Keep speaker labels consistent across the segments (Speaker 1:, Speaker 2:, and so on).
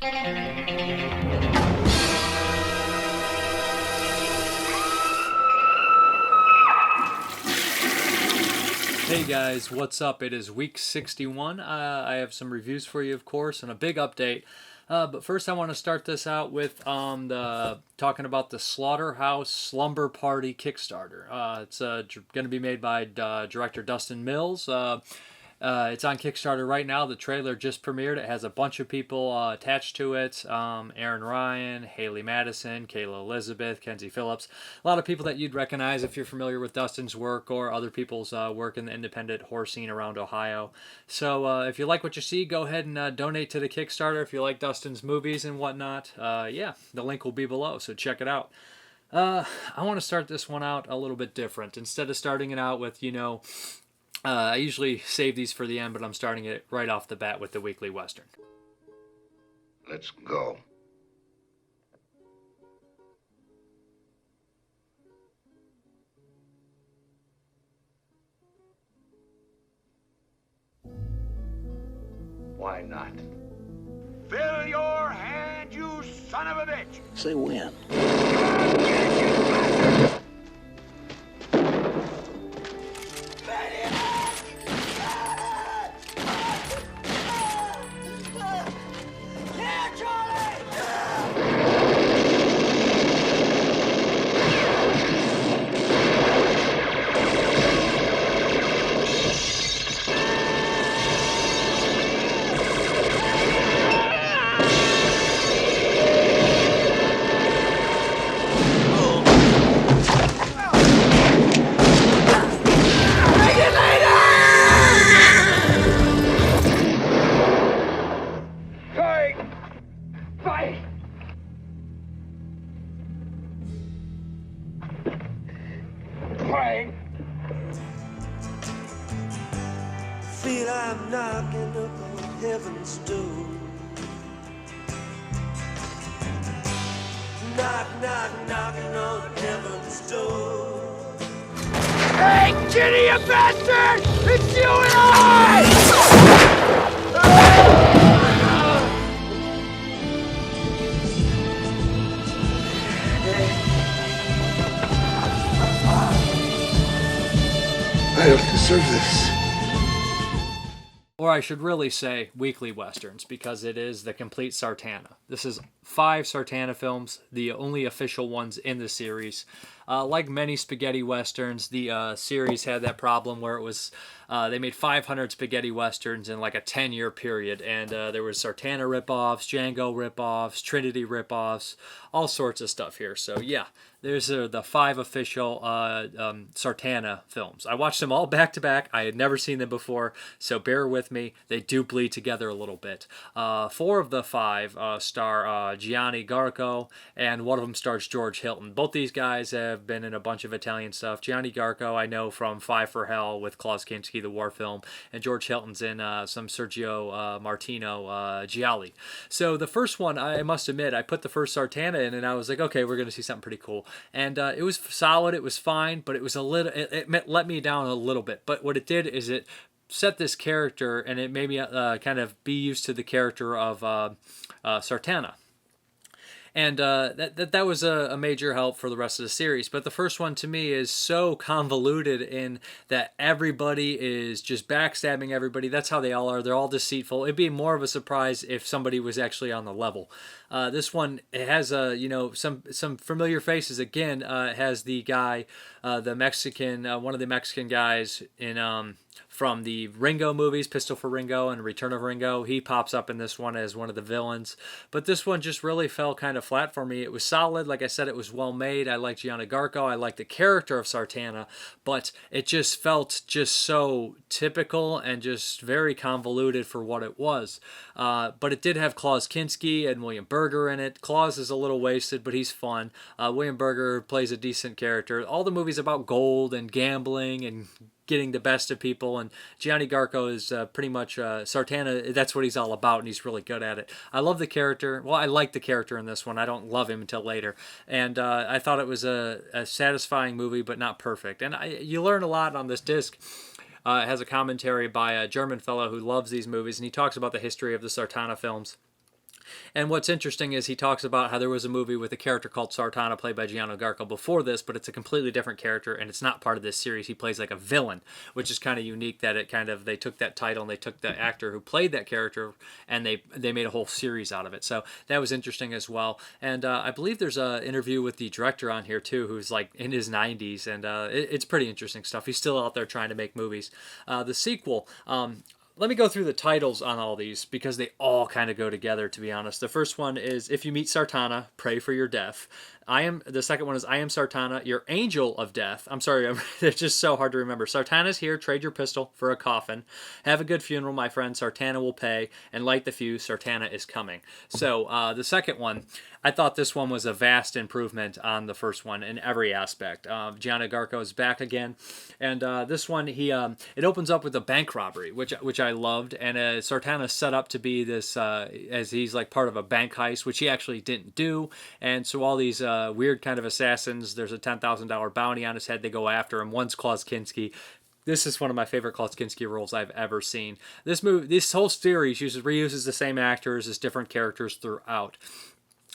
Speaker 1: Hey guys, what's up? It is week 61. I have some reviews for you, of course, and a big update. But first, I want to start this out with talking about the Slaughterhouse Slumber Party Kickstarter. It's going to be made by director Dustin Mills. It's on Kickstarter right now. The trailer just premiered. It has a bunch of people attached to it. Aaron Ryan, Haley Madison, Kayla Elizabeth, Kenzie Phillips. A lot of people that you'd recognize if you're familiar with Dustin's work or other people's work in the independent horror scene around Ohio. So if you like what you see, go ahead and donate to the Kickstarter. If you like Dustin's movies and whatnot, yeah, the link will be below, so check it out. I want to start this one out a little bit different. Instead of starting it out with, I usually save these for the end, but I'm starting it right off the bat with the Weekly Western.
Speaker 2: Let's go. Why not?
Speaker 3: Fill your hand, you son of a bitch!
Speaker 2: Say when.
Speaker 4: Feel I'm knocking upon heaven's door. Knock, knock, knocking on heaven's door.
Speaker 3: Hey, kitty, you bastard! It's you and I!
Speaker 2: I don't deserve this.
Speaker 1: Or I should really say Weekly Westerns, because it is the complete Sartana. This is 5 Sartana films, the only official ones in the series. Like many spaghetti westerns, the series had that problem where it was they made 500 spaghetti westerns in like a 10-year period, and there was Sartana ripoffs, Django ripoffs, Trinity ripoffs, all sorts of stuff here. So yeah, there's the 5 official Sartana films. I watched them all back to back. I had never seen them before, so bear with me. They do bleed together a little bit. 4 of the 5 star Gianni Garco, and one of them stars George Hilton. Both these guys have been in a bunch of Italian stuff. Gianni Garco I know from Five for Hell with Klaus Kinski, the war film, and George Hilton's in some Sergio Martino Gialli. So the first one, I must admit, I put the first Sartana in and I was like, okay, we're going to see something pretty cool. And it was solid, it was fine, but it was a little, it let me down a little bit. But what it did is it set this character, and it made me kind of be used to the character of Sartana. And that was a major help for the rest of the series. But the first one, to me, is so convoluted in that everybody is just backstabbing everybody. That's how they all are. They're all deceitful. It'd be more of a surprise if somebody was actually on the level. This one, it has some familiar faces. Again, it has the guy, the Mexican, one of the Mexican guys in from the Ringo movies, Pistol for Ringo and Return of Ringo. He pops up in this one as one of the villains. But this one just really fell kind of flat for me. It was solid. Like I said, it was well made. I like Gianni Garco. I like the character of Sartana. But it just felt just so typical and just very convoluted for what it was. But it did have Klaus Kinski and William Berger in it. Klaus is a little wasted, but he's fun. William Berger plays a decent character. All the movies about gold and gambling and getting the best of people, and Gianni Garco is pretty much Sartana. That's what he's all about, and he's really good at it. I love the character. Well, I like the character in this one. I don't love him until later, and I thought it was a satisfying movie, but not perfect. And you learn a lot on this disc. It has a commentary by a German fellow who loves these movies, and he talks about the history of the Sartana films. And what's interesting is he talks about how there was a movie with a character called Sartana played by Gianni Garco before this, but it's a completely different character and it's not part of this series. He plays like a villain, which is kind of unique that it kind of, they took that title and they took the actor who played that character and they made a whole series out of it. So that was interesting as well. And I believe there's an interview with the director on here too, who's like in his 90s, and it's pretty interesting stuff. He's still out there trying to make movies. The sequel, let me go through the titles on all these because they all kind of go together, to be honest. The first one is If You Meet Sartana, Pray for Your Death. The second one is I Am Sartana, Your Angel of Death. I'm sorry, it's just so hard to remember. Sartana's here, trade your pistol for a coffin. Have a good funeral, my friend, Sartana will pay. And light the fuse, Sartana is coming. So the second one, I thought this one was a vast improvement on the first one in every aspect. Gianni Garco is back again. And this one, it opens up with a bank robbery, which I loved. And Sartana's set up to be this, as he's like part of a bank heist, which he actually didn't do. And so all these weird kind of assassins, there's a $10,000 bounty on his head, they go after him. One's Klaus Kinski. This is one of my favorite Klaus Kinski roles I've ever seen. This whole series reuses the same actors as different characters throughout.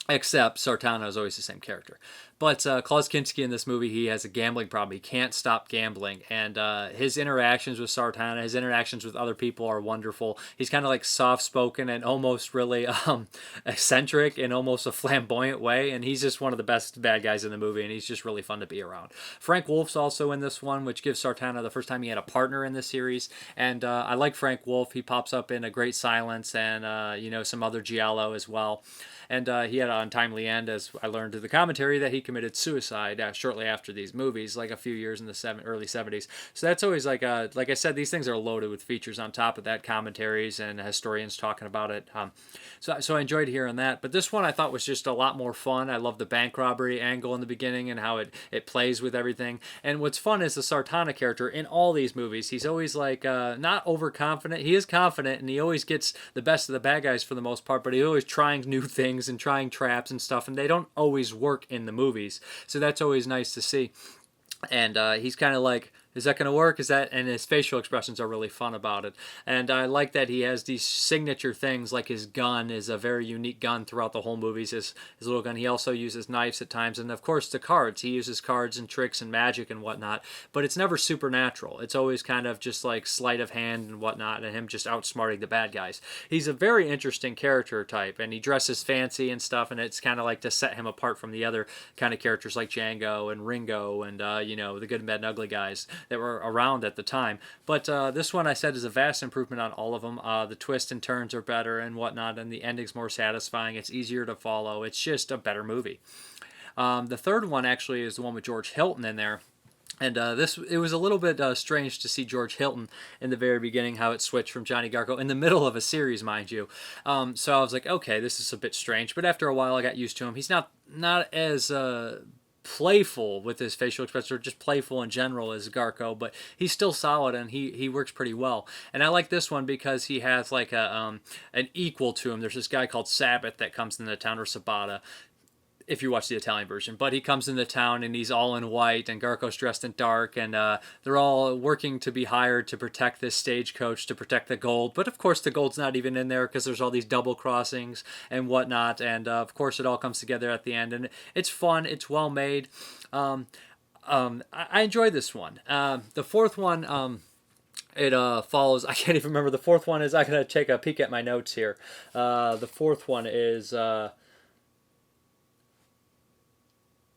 Speaker 1: Except Sartana is always the same character. But Klaus Kinski in this movie, he has a gambling problem. He can't stop gambling. And his interactions with Sartana, his interactions with other people are wonderful. He's kind of like soft-spoken and almost really eccentric in almost a flamboyant way. And he's just one of the best bad guys in the movie. And he's just really fun to be around. Frank Wolf's also in this one, which gives Sartana the first time he had a partner in the series. And I like Frank Wolf. He pops up in A Great Silence and, some other giallo as well. And he had an untimely end, as I learned through the commentary, that he committed suicide shortly after these movies, like a few years in the early 70s. So that's always like I said, these things are loaded with features on top of that, commentaries and historians talking about it. So I enjoyed hearing that. But this one I thought was just a lot more fun. I love the bank robbery angle in the beginning and how it plays with everything. And what's fun is the Sartana character in all these movies. He's always like not overconfident. He is confident and he always gets the best of the bad guys for the most part, but he's always trying new things and trying traps and stuff, and they don't always work in the movies, so that's always nice to see. And he's kind of like, is that going to work? And his facial expressions are really fun about it. And I like that he has these signature things, like his gun is a very unique gun throughout the whole movies, his little gun. He also uses knives at times. And of course, the cards. He uses cards and tricks and magic and whatnot. But it's never supernatural. It's always kind of just like sleight of hand and whatnot, and him just outsmarting the bad guys. He's a very interesting character type, and he dresses fancy and stuff, and it's kind of like to set him apart from the other kind of characters like Django and Ringo and, the Good, Bad, and Ugly guys that were around at the time. But this one I said is a vast improvement on all of them. The twists and turns are better and whatnot, and the ending's more satisfying. It's easier to follow. It's just a better movie. The third one actually is the one with George Hilton in there. And it was a little bit strange to see George Hilton in the very beginning, how it switched from Gianni Garco in the middle of a series, mind you. So I was like, okay, this is a bit strange. But after a while, I got used to him. He's not as playful with his facial expressions, or just playful in general as Garco, but he's still solid and he works pretty well. And I like this one because he has like an equal to him. There's this guy called Sabbath that comes into town, or Sabata, if you watch the Italian version, but he comes into town and he's all in white and Garco's dressed in dark, and they're all working to be hired to protect this stagecoach, to protect the gold. But of course the gold's not even in there because there's all these double crossings and whatnot, and of course it all comes together at the end, and it's fun, it's well made. I enjoy this one. The fourth one, it follows, I can't even remember the fourth one is. I'm going to take a peek at my notes here. The fourth one is...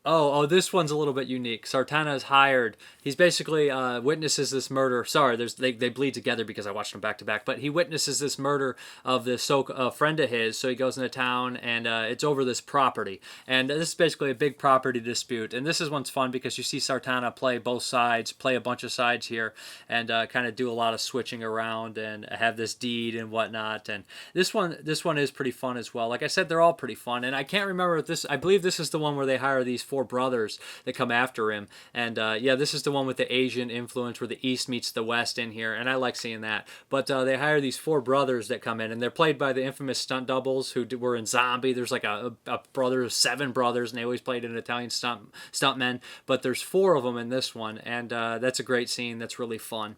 Speaker 1: Oh, this one's a little bit unique. Sartana is hired. He's basically witnesses this murder. Sorry, they bleed together because I watched them back to back. But he witnesses this murder of this friend of his. So he goes into town, and it's over this property. And this is basically a big property dispute. And this one's fun because you see Sartana play both sides, play a bunch of sides here, and kind of do a lot of switching around and have this deed and whatnot. And this one is pretty fun as well. Like I said, they're all pretty fun. And I can't remember if this. I believe this is the one where they hire these four brothers that come after him, and this is the one with the Asian influence where the East meets the West in here, and I like seeing that. But they hire these four brothers that come in, and they're played by the infamous stunt doubles who were in Zombie. There's like a brother of 7 brothers, and they always played an Italian stuntmen, but there's 4 of them in this one, and that's a great scene. That's really fun.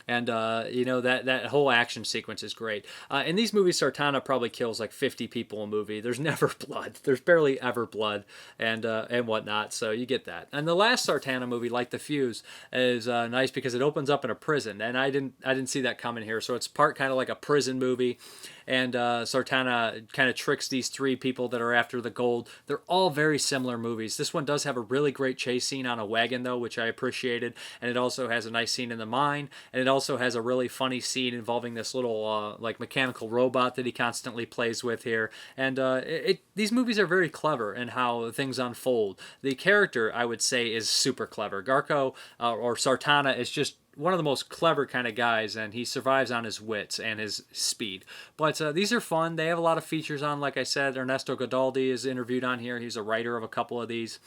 Speaker 1: and you know, that whole action sequence is great. In these movies, Sartana probably kills like 50 people a movie. There's never blood. There's barely ever blood, and whatnot. So you get that. And the last Sartana movie, Like the Fuse, is nice because it opens up in a prison, and I didn't see that coming here. So it's part kind of like a prison movie. And Sartana kind of tricks these three people that are after the gold. They're all very similar movies. This one does have a really great chase scene on a wagon, though, which I appreciated. And it also has a nice scene in the mine. And it also has a really funny scene involving this little like mechanical robot that he constantly plays with here. And these movies are very clever in how things unfold. The character, I would say, is super clever. Garko, or Sartana, is just one of the most clever kind of guys, and he survives on his wits and his speed. But these are fun. They have a lot of features on. Like I said, Ernesto Godaldi is interviewed on here. He's a writer of a couple of these.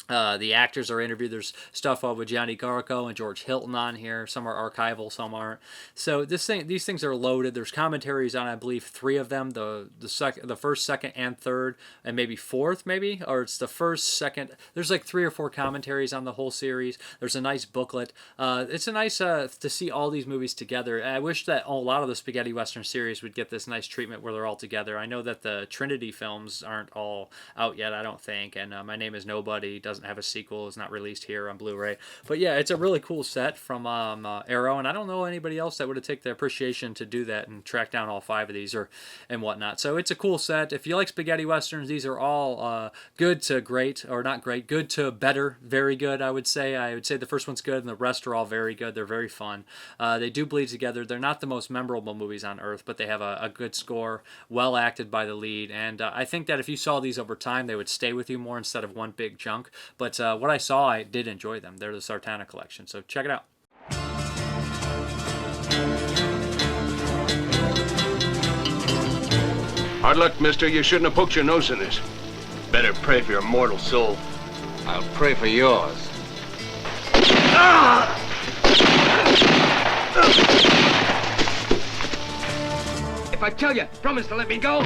Speaker 1: The actors are interviewed. There's stuff with Gianni Garco and George Hilton on here. Some are archival, some aren't. So these things are loaded. There's commentaries on, I believe, 3 of them: the first, second, and third, and maybe fourth, maybe, or it's the first, second. There's like 3 or 4 commentaries on the whole series. There's a nice booklet. It's a nice to see all these movies together. I wish that a lot of the spaghetti western series would get this nice treatment where they're all together. I know that the Trinity films aren't all out yet, I don't think, and My Name Is Nobody doesn't have a sequel. It's not released here on Blu-ray. But yeah, it's a really cool set from Arrow, and I don't know anybody else that would have taken the appreciation to do that and track down all 5 of these and whatnot. So it's a cool set. If you like spaghetti westerns, these are all good to great, or not great, good to better, very good, I would say. I would say the first one's good, and the rest are all very good. They're very fun. They do bleed together. They're not the most memorable movies on earth, but they have a good score, well acted by the lead, and I think that if you saw these over time, they would stay with you more instead of one big chunk. But what I saw, I did enjoy them. They're the Sartana collection, so check it out.
Speaker 2: Hard luck, mister. You shouldn't have poked your nose in this.
Speaker 5: Better pray for your mortal soul.
Speaker 2: I'll pray for yours.
Speaker 3: If I tell you, promise to let me go.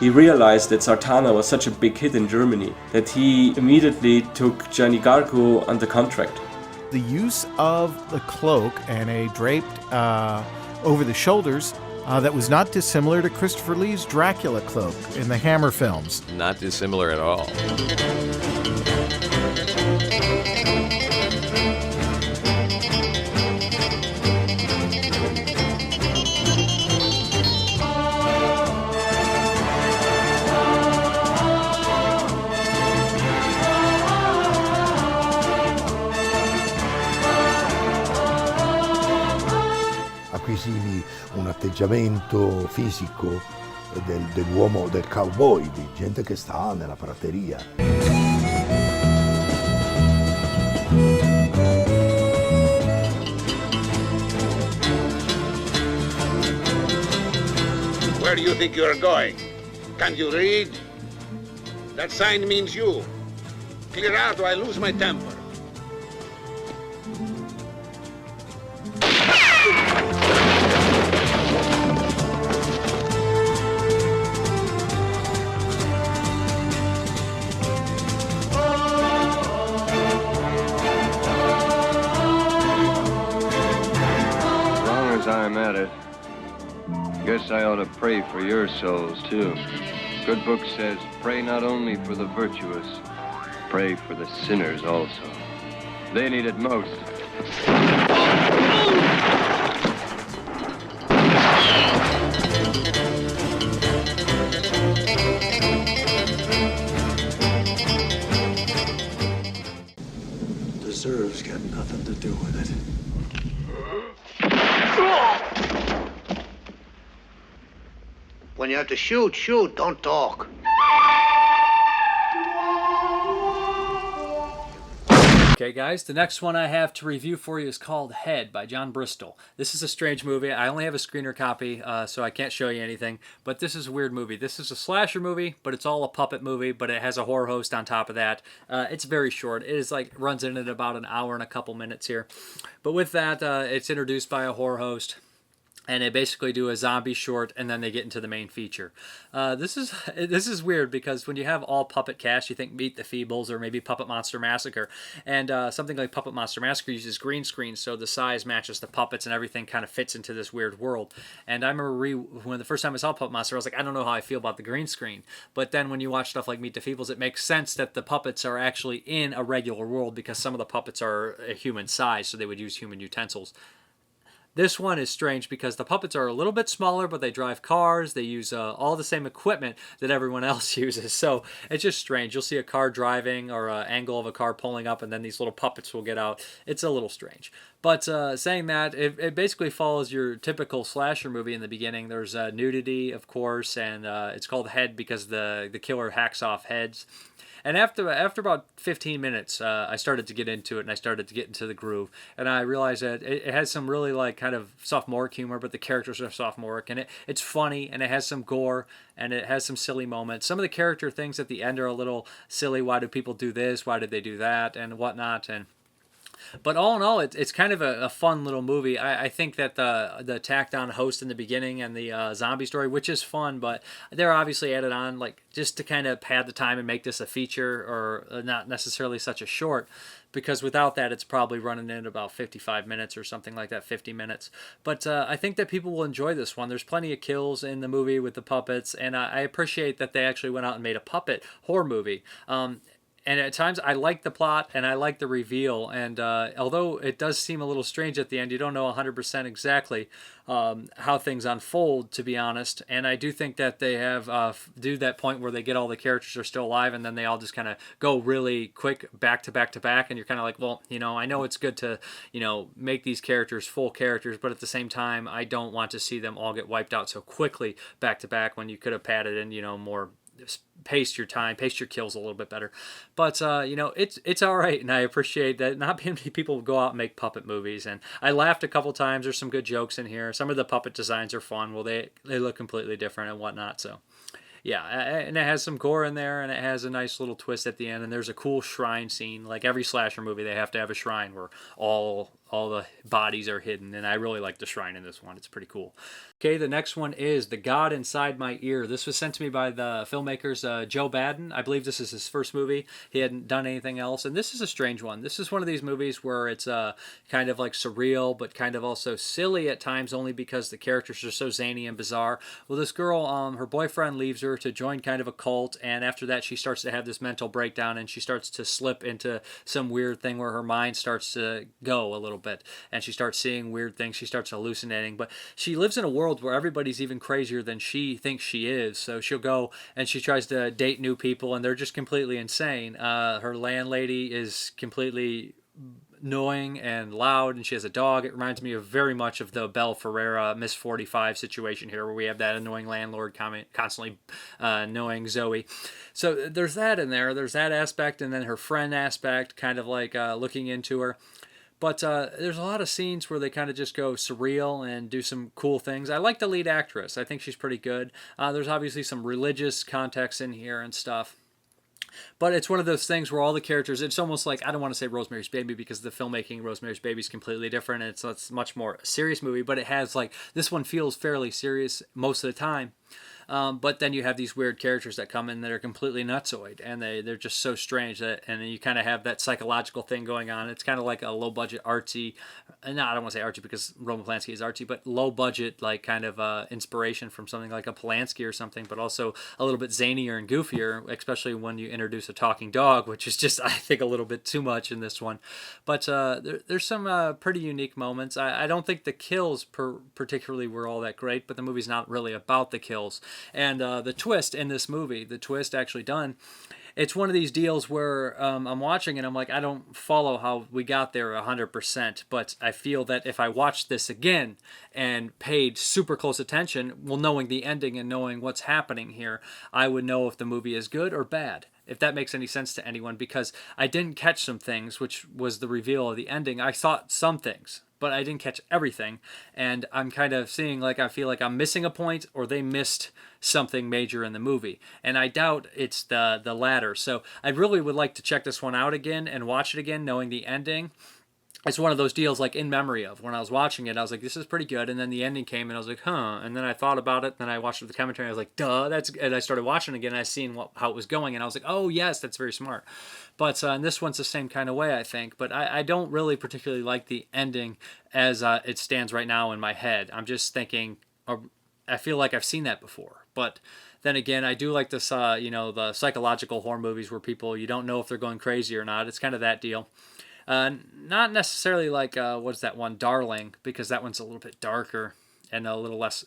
Speaker 6: He realized that Sartana was such a big hit in Germany that he immediately took Gianni Garco under contract.
Speaker 7: The use of the cloak and a draped over the shoulders that was not dissimilar to Christopher Lee's Dracula cloak in the Hammer films.
Speaker 8: Not dissimilar at all.
Speaker 9: Acquisivi un atteggiamento fisico dell'uomo, del cowboy, di gente che sta nella prateria.
Speaker 2: Where do you think you're going? Can't you read? That sign means you. Clear out or I lose my temper.
Speaker 5: I'm at it. Guess I ought to pray for your souls, too. Good book says, pray not only for the virtuous, pray for the sinners also. They need it most.
Speaker 9: Deserves got nothing to do with it.
Speaker 2: When you have to shoot, shoot, don't talk.
Speaker 1: Okay, guys, the next one I have to review for you is called Head by John Bristol. This is a strange movie. I only have a screener copy, so I can't show you anything, but this is a weird movie. This is a slasher movie, but it's all a puppet movie, but it has a horror host on top of that. It's very short. It is like runs in at about an hour and a couple minutes here. But with that, it's introduced by a horror host. and they basically do a zombie short, and then they get into the main feature. This is weird because when you have all puppet cast, you think Meet the Feebles or maybe Puppet Monster Massacre, and something like Puppet Monster Massacre uses green screen, so the size matches the puppets and everything kind of fits into this weird world. And I remember when the first time I saw Puppet Monster, I was like, I don't know how I feel about the green screen. But then when you watch stuff like Meet the Feebles, it makes sense that the puppets are actually in a regular world because some of the puppets are a human size, so they would use human utensils. This one is strange because the puppets are a little bit smaller, but they drive cars. They use all the same equipment that everyone else uses. So it's just strange. You'll see a car driving or an angle of a car pulling up, and then these little puppets will get out. It's a little strange. But saying that, it basically follows your typical slasher movie in the beginning. There's nudity, of course, and it's called Head because the killer hacks off heads. And after about 15 minutes, I started to get into it, and I started to get into the groove. And I realized that it has some really like kind of sophomoric humor, but the characters are sophomoric, and it's funny, and it has some gore, and it has some silly moments. Some of the character things at the end are a little silly. Why do people do this? Why did they do that? And whatnot. But all in all, it's kind of a fun little movie. I think that the tacked on host in the beginning and the zombie story, which is fun, but they're obviously added on like just to kind of pad the time and make this a feature or not necessarily such a short. Because without that, it's probably running in about 55 minutes or something like that, 50 minutes. But I think that people will enjoy this one. There's plenty of kills in the movie with the puppets, and I appreciate that they actually went out and made a puppet horror movie. And at times, I like the plot and I like the reveal. And although it does seem a little strange at the end, you don't know 100% exactly how things unfold, to be honest. And I do think that they have do that point where they get all the characters are still alive, and then they all just kind of go really quick back to back to back. And you're kind of like, well, I know it's good to, make these characters full characters, but at the same time, I don't want to see them all get wiped out so quickly back to back when you could have padded in, more pace your kills a little bit better. But it's all right, and I appreciate that not many people go out and make puppet movies. And I laughed a couple times. There's some good jokes in here. Some of the puppet designs are fun. Well, they look completely different and whatnot. So yeah, and it has some gore in there, and it has a nice little twist at the end. And there's a cool shrine scene. Like every slasher movie, they have to have a shrine where all the bodies are hidden, and I really like the shrine in this one. It's pretty cool. Okay, the next one is The God Inside My Ear. This was sent to me by the filmmakers Joe Baden. I believe this is his first movie. He hadn't done anything else, and this is a strange one. This is one of these movies where it's kind of like surreal, but kind of also silly at times, only because the characters are so zany and bizarre. Well, this girl, her boyfriend leaves her to join kind of a cult, and after that she starts to have this mental breakdown, and she starts to slip into some weird thing where her mind starts to go a little bit, and she starts seeing weird things. She starts hallucinating, but she lives in a world where everybody's even crazier than she thinks she is. So she'll go and she tries to date new people, and they're just completely insane. Her landlady is completely annoying and loud, and she has a dog. It reminds me of very much of the Belle Ferreira Miss 45 situation here, where we have that annoying landlord constantly annoying Zoe. So there's that in there. There's that aspect, and then her friend aspect, kind of like looking into her. But there's a lot of scenes where they kind of just go surreal and do some cool things. I like the lead actress. I think she's pretty good. There's obviously some religious context in here and stuff. But it's one of those things where all the characters, it's almost like, I don't want to say Rosemary's Baby because the filmmaking Rosemary's Baby is completely different. And it's much more serious movie, but it has like, this one feels fairly serious most of the time. But then you have these weird characters that come in that are completely nutsoid, and they're just so strange that, and then you kind of have that psychological thing going on. It's kind of like a low budget artsy, no, I don't want to say artsy because Roman Polanski is artsy, but low budget, like kind of inspiration from something like a Polanski or something, but also a little bit zanier and goofier, especially when you introduce a talking dog, which is just, I think, a little bit too much in this one. But there's some pretty unique moments. I don't think the kills particularly were all that great, but the movie's not really about the kills. And the twist in this movie, the twist actually done, it's one of these deals where I'm watching and I'm like, I don't follow how we got there 100%, but I feel that if I watched this again and paid super close attention, well, knowing the ending and knowing what's happening here, I would know if the movie is good or bad, if that makes any sense to anyone, because I didn't catch some things, which was the reveal of the ending. I thought some things, but I didn't catch everything, and I'm kind of seeing like, I feel like I'm missing a point, or they missed something major in the movie, and I doubt it's the latter. So I really would like to check this one out again and watch it again, knowing the ending. it's one of those deals like In Memory Of. When I was watching it, I was like, this is pretty good. And then the ending came and I was like, huh. And then I thought about it. Then I watched the commentary. And I was like, duh. And I started watching again. And I seen how it was going. And I was like, oh, yes, that's very smart. But and this one's the same kind of way, I think. But I don't really particularly like the ending as it stands right now in my head. I'm just thinking, I feel like I've seen that before. But then again, I do like this, the psychological horror movies where people, you don't know if they're going crazy or not. It's kind of that deal. Not necessarily like what's that one, Darling, because that one's a little bit darker and a little less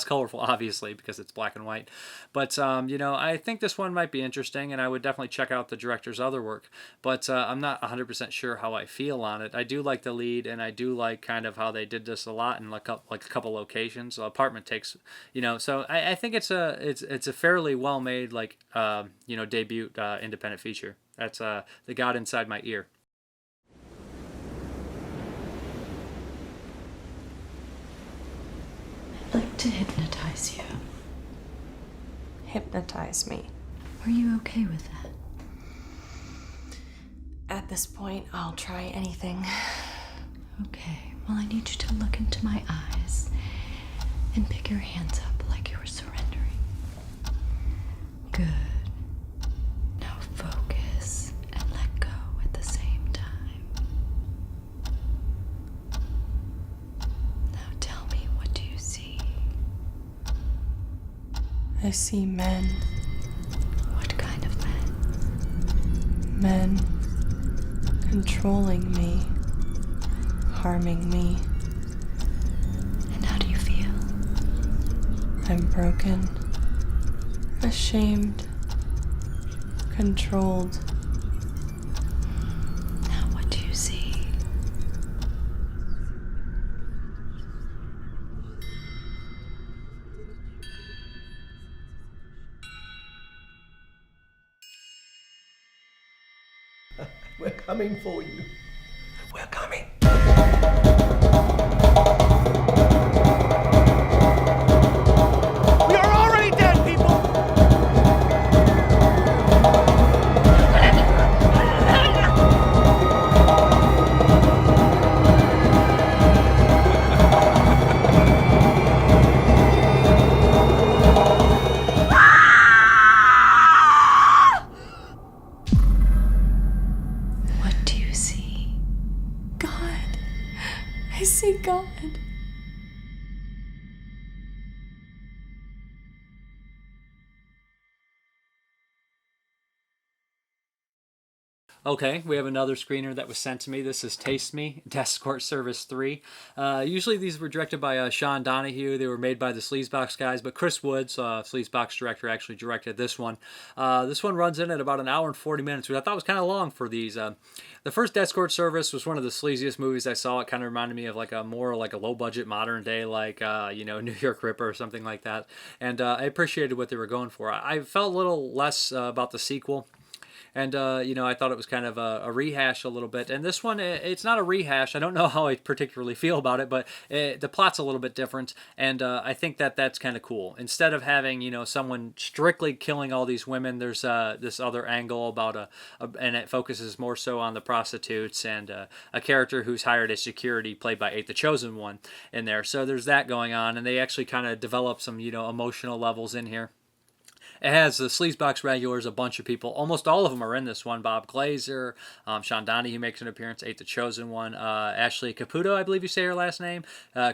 Speaker 1: colorful, obviously, because it's black and white. But I think this one might be interesting, and I would definitely check out the director's other work. But I'm not 100% sure how I feel on it. I do like the lead, and I do like kind of how they did this a lot in like a couple locations. So apartment takes, So I think it's a fairly well made debut independent feature. That's The God Inside My Ear.
Speaker 8: I'd like to hypnotize you.
Speaker 10: Hypnotize me.
Speaker 8: Are you okay with that?
Speaker 10: At this point, I'll try anything.
Speaker 8: Okay, well, I need you to look into my eyes and pick your hands up like you were surrendering. Good. Now focus and let go at the same time. Now tell me, what do you see?
Speaker 10: I see men.
Speaker 8: What kind of men?
Speaker 10: Men controlling me, harming me.
Speaker 8: And how do you feel?
Speaker 10: I'm broken, ashamed, controlled.
Speaker 8: Now what do you see?
Speaker 4: We're coming for you. We're coming.
Speaker 3: We are already dead, people!
Speaker 8: What do you see?
Speaker 10: God. I see God.
Speaker 1: Okay, we have another screener that was sent to me. This is Taste Me, Death-scort Service 3. Usually these were directed by Sean Donahue. They were made by the Sleazebox guys, but Chris Woods, Sleazebox director, actually directed this one. This one runs in at about an hour and 40 minutes, which I thought was kind of long for these. The first Death-scort Service was one of the sleaziest movies I saw. It kind of reminded me of like a more like a low-budget modern day, like New York Ripper or something like that. And I appreciated what they were going for. I felt a little less about the sequel. And, I thought it was kind of a rehash a little bit. And this one, it's not a rehash. I don't know how I particularly feel about it, but the plot's a little bit different. And I think that's kind of cool. Instead of having, someone strictly killing all these women, there's this other angle about and it focuses more so on the prostitutes and a character who's hired as security, played by Eight the Chosen One, in there. So there's that going on. And they actually kind of develop some, emotional levels in here. It has the Sleazebox regulars, a bunch of people. Almost all of them are in this one. Bob Glazer, Sean Donahue makes an appearance, Eight the Chosen One, Ashley Caputo, I believe you say her last name,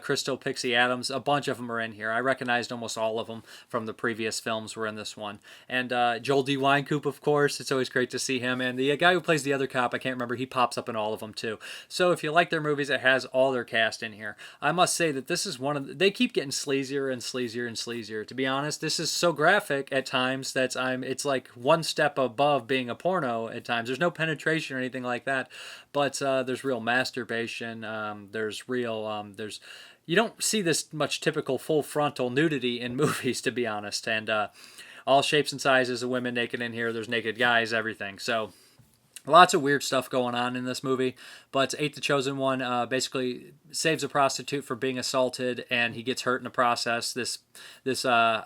Speaker 1: Crystal Pixie Adams. A bunch of them are in here. I recognized almost all of them from the previous films were in this one. And Joel D. Winecoop, of course. It's always great to see him. And the guy who plays the other cop, I can't remember, he pops up in all of them too. So if you like their movies, it has all their cast in here. I must say that this is one of they keep getting sleazier and sleazier and sleazier. To be honest, this is so graphic at times that it's like one step above being a porno at times. There's no penetration or anything like that, but there's real masturbation. You don't see this much typical full frontal nudity in movies, to be honest. And all shapes and sizes of women naked in here. There's naked guys, everything. So Lots of weird stuff going on in this movie, but 8 the Chosen One basically saves a prostitute from being assaulted, and he gets hurt in the process. This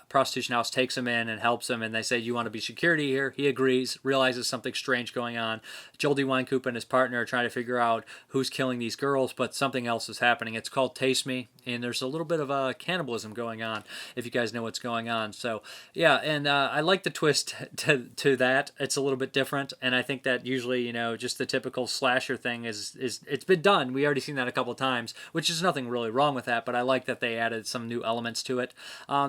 Speaker 1: prostitution house takes him in and helps him, and they say, "You want to be security here?" He agrees, realizes something strange going on. Joel D. Wynkoop and his partner are trying to figure out who's killing these girls, but something else is happening. It's called Taste Me, and there's a little bit of cannibalism going on, if you guys know what's going on. So, yeah, and I like the twist to that. It's a little bit different, and I think that usually, just the typical slasher thing is it's been done. We already seen that a couple times, which is nothing really wrong with that, but I like that they added some new elements to it.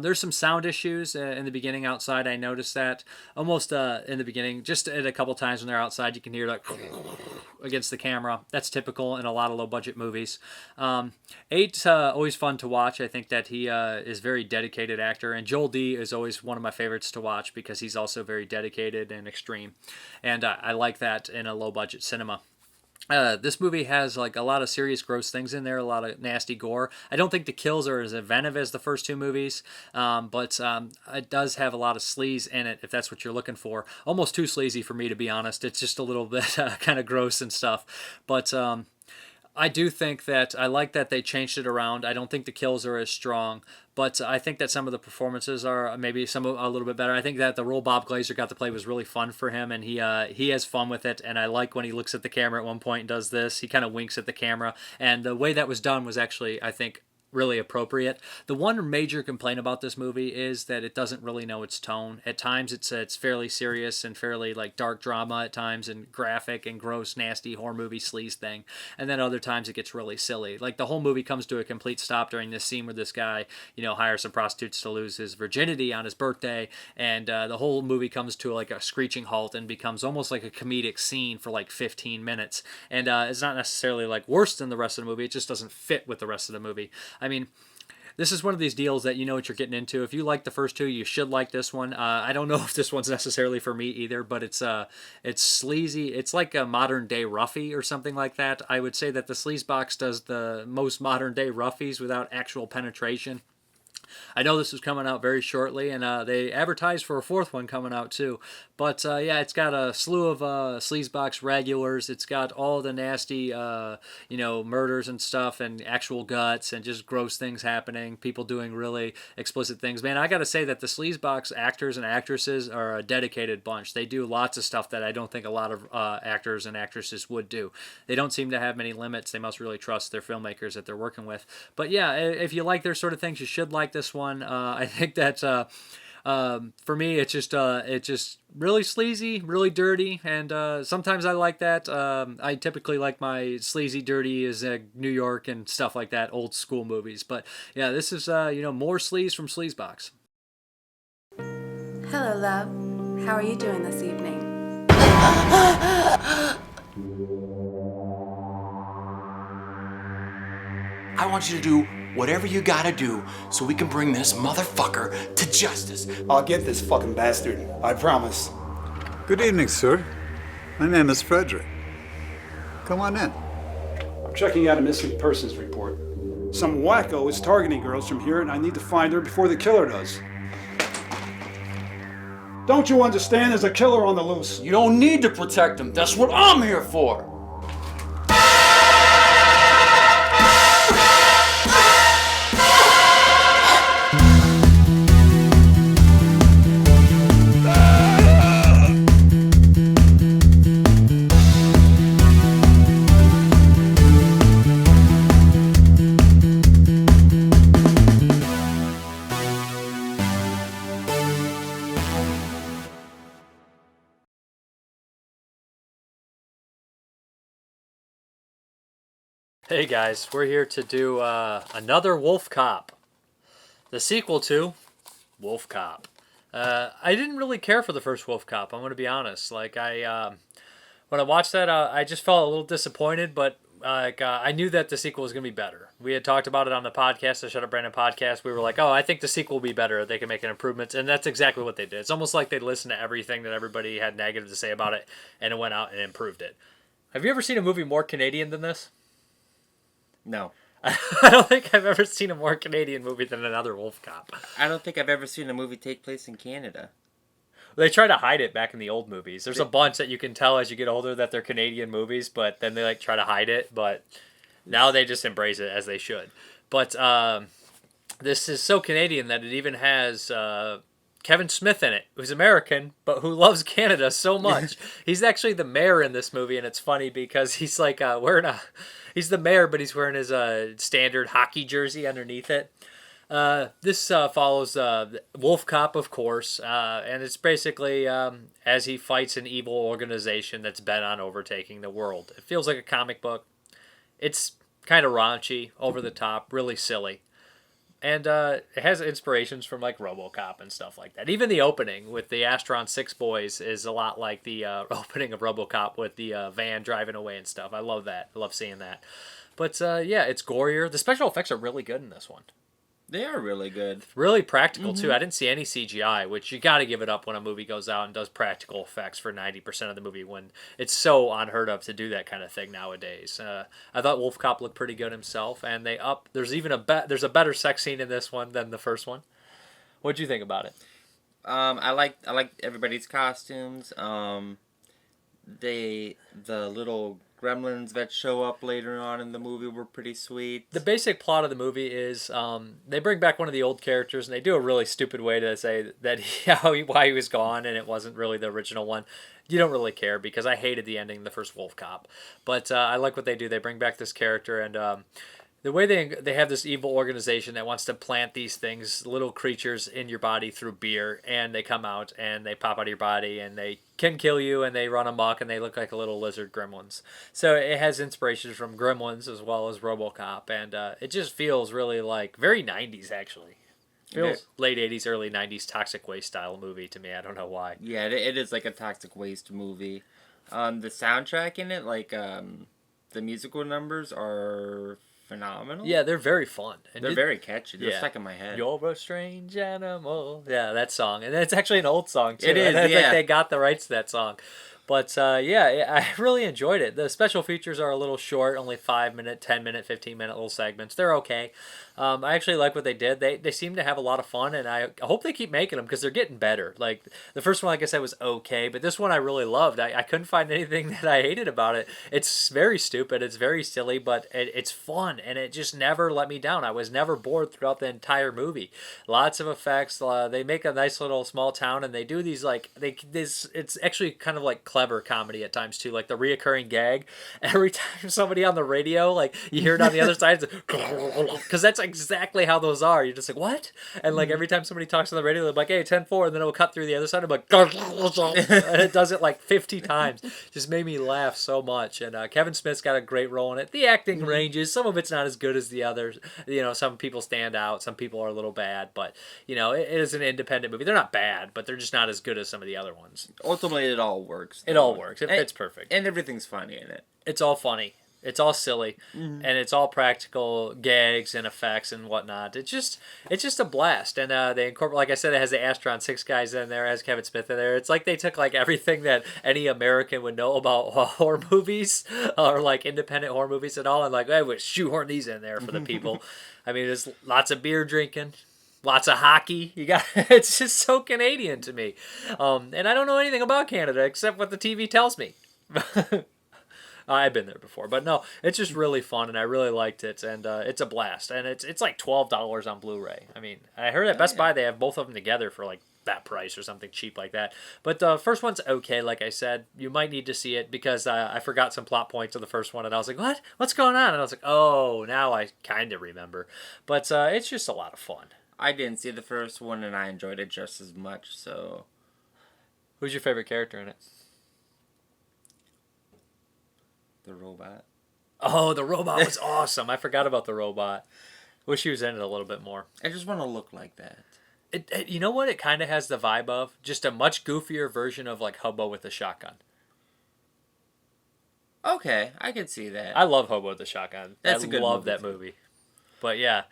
Speaker 1: There's some sound issues in the beginning outside. I noticed that almost in the beginning, just at a couple times when they're outside, you can hear like against the camera. That's typical in a lot of low-budget movies. 8's always fun to watch. I think that he is a very dedicated actor, and Joel D is always one of my favorites to watch because he's also very dedicated and extreme, and I like that in a low-budget cinema. This movie has like a lot of serious gross things in there, a lot of nasty gore. I don't think the kills are as inventive as the first two movies, but it does have a lot of sleaze in it, if that's what you're looking for. Almost too sleazy for me, to be honest. It's just a little bit kind of gross and stuff. But I do think that I like that they changed it around. I don't think the kills are as strong, but I think that some of the performances are maybe a little bit better. I think that the role Bob Glazer got to play was really fun for him, and he has fun with it. And I like when he looks at the camera at one point and does this. He kind of winks at the camera, and the way that was done was actually, I think, really appropriate. The one major complaint about this movie is that it doesn't really know its tone. At times it's fairly serious and fairly like dark drama at times, and graphic and gross, nasty horror movie sleaze thing. And then other times it gets really silly. Like the whole movie comes to a complete stop during this scene where this guy, hires some prostitutes to lose his virginity on his birthday, and the whole movie comes to like a screeching halt and becomes almost like a comedic scene for like 15 minutes. And it's not necessarily like worse than the rest of the movie. It just doesn't fit with the rest of the movie. I mean, this is one of these deals that you know what you're getting into. If you like the first two, you should like this one. I don't know if this one's necessarily for me either, but it's sleazy. It's like a modern day Ruffy or something like that. I would say that the Sleazebox does the most modern day Ruffies without actual penetration. I know this is coming out very shortly, and they advertised for a fourth one coming out too. But yeah, it's got a slew of Sleazebox regulars. It's got all the nasty, murders and stuff, and actual guts, and just gross things happening. People doing really explicit things. Man, I got to say that the Sleazebox actors and actresses are a dedicated bunch. They do lots of stuff that I don't think a lot of actors and actresses would do. They don't seem to have many limits. They must really trust their filmmakers that they're working with. But yeah, if you like their sort of things, you should like this one. I think that for me, it's just really sleazy, really dirty, and sometimes I like that. I typically like my sleazy, dirty is New York and stuff like that, old school movies. But yeah, this is more sleaze from Sleazebox.
Speaker 11: Hello, love. How are you doing this evening?
Speaker 12: I want you to do whatever you gotta do so we can bring this motherfucker to justice.
Speaker 13: I'll get this fucking bastard. I promise.
Speaker 14: Good evening, sir. My name is Frederick. Come on in.
Speaker 13: I'm checking out a missing persons report. Some wacko is targeting girls from here, and I need to find her before the killer does. Don't you understand? There's a killer on the loose.
Speaker 12: You don't need to protect him. That's what I'm here for.
Speaker 1: Hey guys, we're here to do another WolfCop, the sequel to WolfCop. I didn't really care for the first WolfCop, I'm going to be honest. Like when I watched that, I just felt a little disappointed, but I knew that the sequel was going to be better. We had talked about it on the podcast, the Shut Up Brandon podcast. We were like, oh, I think the sequel will be better. They can make an improvement, and that's exactly what they did. It's almost like they listened to everything that everybody had negative to say about it, and it went out and improved it. Have you ever seen a movie more Canadian than this?
Speaker 15: No.
Speaker 1: I don't think I've ever seen a more Canadian movie than another WolfCop.
Speaker 15: I don't think I've ever seen a movie take place in Canada.
Speaker 1: They try to hide it back in the old movies. There's a bunch that you can tell as you get older that they're Canadian movies, but then they like try to hide it. But now they just embrace it as they should. But this is so Canadian that it even has Kevin Smith in it, who's American, but who loves Canada so much. He's actually the mayor in this movie, and it's funny because he's like wearing he's the mayor, but he's wearing his standard hockey jersey underneath it. This follows WolfCop, of course, and it's basically as he fights an evil organization that's bent on overtaking the world. It feels like a comic book. It's kind of raunchy, over the top, really silly. And it has inspirations from like RoboCop and stuff like that. Even the opening with the Astron 6 boys is a lot like the opening of RoboCop with the van driving away and stuff. I love that. I love seeing that. But yeah, it's gorier. The special effects are really good in this one.
Speaker 15: They are really good.
Speaker 1: Really practical, too. I didn't see any CGI, which you got to give it up when a movie goes out and does practical effects for 90% of the movie when it's so unheard of to do that kind of thing nowadays. I thought WolfCop looked pretty good himself, and there's even there's a better sex scene in this one than the first one. What'd you think about it?
Speaker 15: I like everybody's costumes. The little gremlins that show up later on in the movie were pretty sweet.
Speaker 1: The basic plot of the movie is they bring back one of the old characters, and they do a really stupid way to say that why he was gone, and it wasn't really the original one. You don't really care, because I hated the ending of the first WolfCop. But I like what they do. They bring back this character, and the way they have this evil organization that wants to plant these things, little creatures, in your body through beer, and they come out and they pop out of your body and they can kill you and they run amok and they look like a little lizard gremlins. So it has inspirations from Gremlins as well as RoboCop, and it just feels really like very 90s actually. Feels late 80s, early 90s Toxic Waste style movie to me. I don't know why.
Speaker 15: Yeah, it is like a Toxic Waste movie. The soundtrack in it, like the musical numbers are phenomenal.
Speaker 1: Yeah, they're very fun.
Speaker 15: And they're very catchy. They're stuck in my head.
Speaker 1: You're a strange animal. Yeah, that song. And it's actually an old song, too.
Speaker 15: It is,
Speaker 1: I think
Speaker 15: yeah.
Speaker 1: they got the rights to that song. But, yeah, I really enjoyed it. The special features are a little short, only 5-minute, 10-minute, 15-minute little segments. They're okay. I actually like what they did. They seem to have a lot of fun, and I hope they keep making them because they're getting better. Like, the first one, like I said, was okay, but this one I really loved. I couldn't find anything that I hated about it. It's very stupid. It's very silly, but it's fun, and it just never let me down. I was never bored throughout the entire movie. Lots of effects. They make a nice little small town, and they do these, like, it's actually kind of like clever comedy at times, too. Like, the reoccurring gag. Every time somebody on the radio, like, you hear it on the other side, because that's exactly how those are. You're just like, what? And like every time somebody talks on the radio, they're like, hey, 10-4, and then it'll cut through the other side. I'm like, and it does it like 50 times. Just made me laugh so much. And Kevin Smith's got a great role in it. The acting ranges. Some of it's not as good as the others. You know, some people stand out. Some people are a little bad. But, you know, it is an independent movie. They're not bad, but they're just not as good as some of the other ones.
Speaker 15: Ultimately, it all works.
Speaker 1: It all works. It fits perfect.
Speaker 15: And everything's funny in it.
Speaker 1: It's all funny. It's all silly, and it's all practical gags and effects and whatnot. It's just a blast, and they incorporate. Like I said, it has the Astron 6 guys in there, has Kevin Smith in there. It's like they took like everything that any American would know about horror movies or like independent horror movies and all, and like, hey, we'll shoehorn these in there for the people. I mean, there's lots of beer drinking. Lots of hockey. It's just so Canadian to me, and I don't know anything about Canada except what the TV tells me. I've been there before, but no, it's just really fun, and I really liked it, and it's a blast, and it's like $12 on Blu-ray. I mean, I heard at Best Buy they have both of them together for like that price or something cheap like that. But the first one's okay, like I said. You might need to see it because I forgot some plot points of the first one, and I was like, what? What's going on? And I was like, oh, now I kind of remember. But it's just a lot of fun.
Speaker 15: I didn't see the first one, and I enjoyed it just as much, so...
Speaker 1: Who's your favorite character in it?
Speaker 15: The robot.
Speaker 1: Oh, the robot was awesome. I forgot about the robot. Wish he was in it a little bit more.
Speaker 15: I just want to look like that.
Speaker 1: You know what it kind of has the vibe of? Just a much goofier version of like Hobo with a Shotgun.
Speaker 15: Okay, I can see that.
Speaker 1: I love Hobo with a Shotgun.
Speaker 15: That's a good movie.
Speaker 1: I love that movie. But yeah.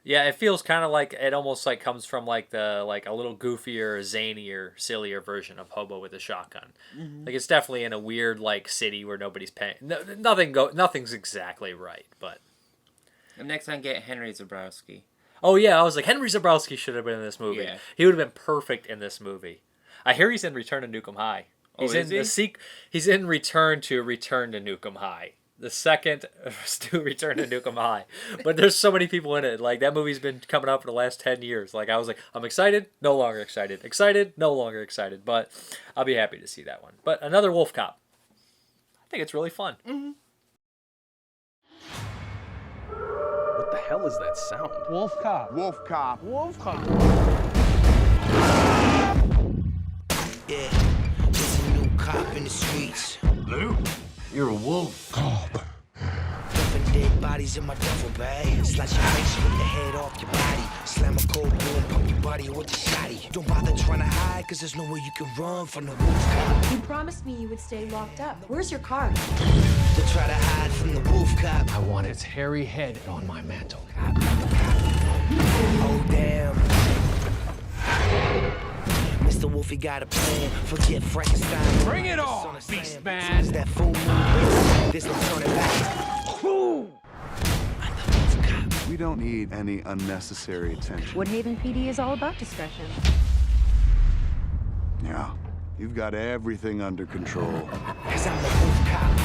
Speaker 1: Yeah, it feels kind of like it almost like comes from like a little goofier, zanier, sillier version of Hobo with a Shotgun. Mm-hmm. Like it's definitely in a weird like city where nobody's paying. Nothing's exactly right, but.
Speaker 15: And next time, get Henry Zabrowski.
Speaker 1: Oh yeah, I was like Henry Zabrowski should have been in this movie.
Speaker 15: Yeah.
Speaker 1: He would have been perfect in this movie. I hear he's in Return to Nukem High. He's in the He's in Return to Nukem High. The second to Return to Nukem High. But there's so many people in it. Like, that movie's been coming out for the last 10 years. Like, I was like, I'm excited, no longer excited. Excited, no longer excited. But I'll be happy to see that one. But another WolfCop. I think it's really fun.
Speaker 16: Mm-hmm. What the hell is that sound?
Speaker 17: WolfCop.
Speaker 16: WolfCop.
Speaker 17: WolfCop.
Speaker 18: Yeah, there's a new cop in the streets.
Speaker 16: Lou, you're a wolf.
Speaker 18: Cop. Different dead bodies in my duffel bag. Slice your face, rip the head off your body. Slam a cold boom, pump your body with the shotty. Don't bother trying to hide, cause there's nowhere you can run from the wolf cop.
Speaker 19: You promised me you would stay locked up. Where's your card?
Speaker 18: To try to hide from the wolf cop.
Speaker 16: I want its hairy head on my mantle.
Speaker 18: Oh, damn. Mr. Wolfie got a plan. Forget Frankenstein.
Speaker 16: Bring it on, beast man.
Speaker 18: That fool moves. There's no turning back.
Speaker 14: We don't need any unnecessary attention.
Speaker 20: Woodhaven PD is all about discretion.
Speaker 14: Yeah, you've got everything under control.
Speaker 18: Cause I'm the wolf cop.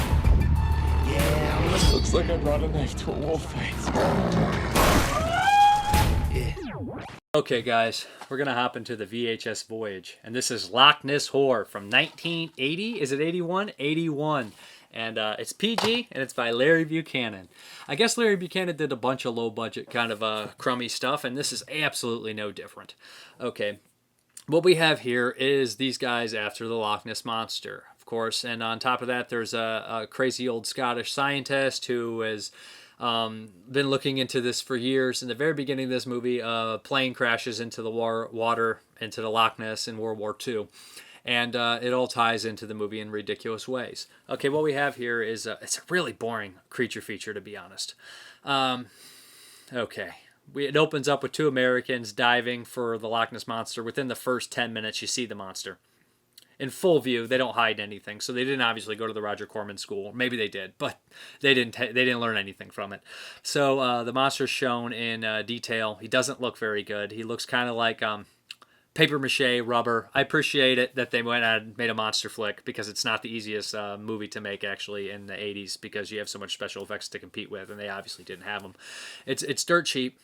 Speaker 18: Yeah,
Speaker 16: looks like I brought a knife to a wolf face.
Speaker 1: Okay, guys, we're going to hop into the VHS Voyage. And this is Loch Ness Horror from 1980. Is it 81? 81. And it's PG, and it's by Larry Buchanan. I guess Larry Buchanan did a bunch of low-budget kind of crummy stuff, and this is absolutely no different. Okay, what we have here is these guys after the Loch Ness Monster, of course. And on top of that, there's a crazy old Scottish scientist who has been looking into this for years. In the very beginning of this movie, a plane crashes into the water, into the Loch Ness in World War II. And it all ties into the movie in ridiculous ways. Okay, what we have here is it's a really boring creature feature, to be honest. Okay, it opens up with two Americans diving for the Loch Ness Monster. Within the first 10 minutes, you see the monster. In full view, they don't hide anything, so they didn't obviously go to the Roger Corman school. Maybe they did, but they didn't learn anything from it. So the monster's shown in detail. He doesn't look very good. He looks kind of like paper mache, rubber. I appreciate it that they went out and made a monster flick, because it's not the easiest movie to make actually in the 80s, because you have so much special effects to compete with, and they obviously didn't have them. It's dirt cheap.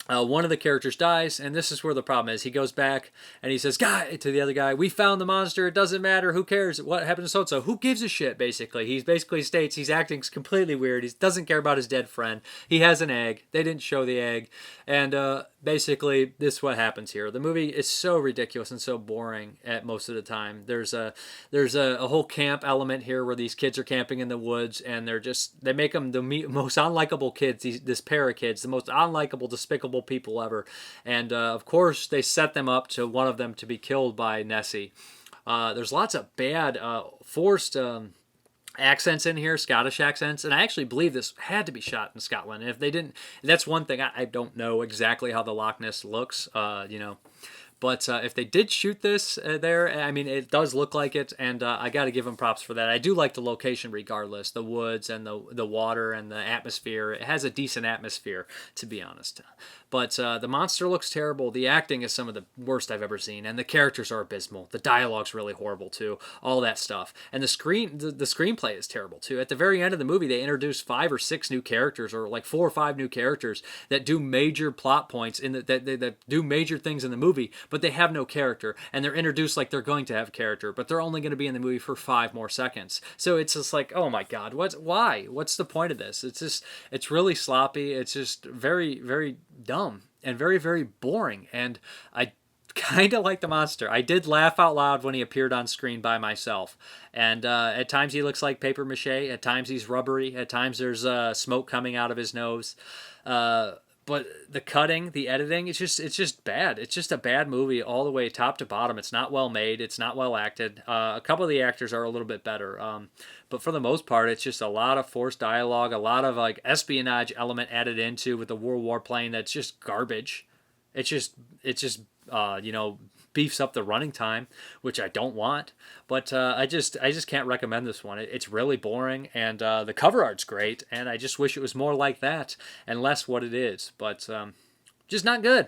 Speaker 1: One of the characters dies, and this is where the problem is. He goes back and he says, "Guy," to the other guy, "We found the monster. It doesn't matter. Who cares? What happened to so-and-so? Who gives a shit?" Basically, he basically states he's acting completely weird. He doesn't care about his dead friend. He has an egg. They didn't show the egg, and basically this is what happens here. The movie is so ridiculous and so boring at most of the time. There's a whole camp element here where these kids are camping in the woods, and they make them the most unlikable kids. This pair of kids, the most unlikable, despicable people ever. And of course they set them up to one of them to be killed by Nessie. There's lots of bad forced accents in here, Scottish accents, and I actually believe this had to be shot in Scotland. And if they didn't, that's one thing. I don't know exactly how the Loch Ness looks, but if they did shoot this there, I mean, it does look like it, and I got to give them props for that. I do like the location regardless, the woods and the water and the atmosphere. It has a decent atmosphere, to be honest. But the monster looks terrible. The acting is some of the worst I've ever seen, and the characters are abysmal. The dialogue's really horrible too. All that stuff, and the screenplay is terrible too. At the very end of the movie, they introduce 5 or 6 new characters, or like 4 or 5 new characters that do major plot points that do major things in the movie, but they have no character, and they're introduced like they're going to have character, but they're only going to be in the movie for 5 more seconds. So it's just like, oh my god, why? What's the point of this? It's really sloppy. It's just very, very dumb and very, very boring. And I kind of like the monster. I did laugh out loud when he appeared on screen by myself. And at times he looks like paper mache. At times he's rubbery. At times there's smoke coming out of his nose. But the cutting, the editing, it's just bad. It's just a bad movie all the way top to bottom. It's not well made. It's not well acted. A couple of the actors are a little bit better. But for the most part, it's just a lot of forced dialogue, a lot of like espionage element added into with the World War plane that's just garbage. It's just beefs up the running time, which I don't want. But I just can't recommend this one. It's really boring, and the cover art's great, and I just wish it was more like that and less what it is. But just not good.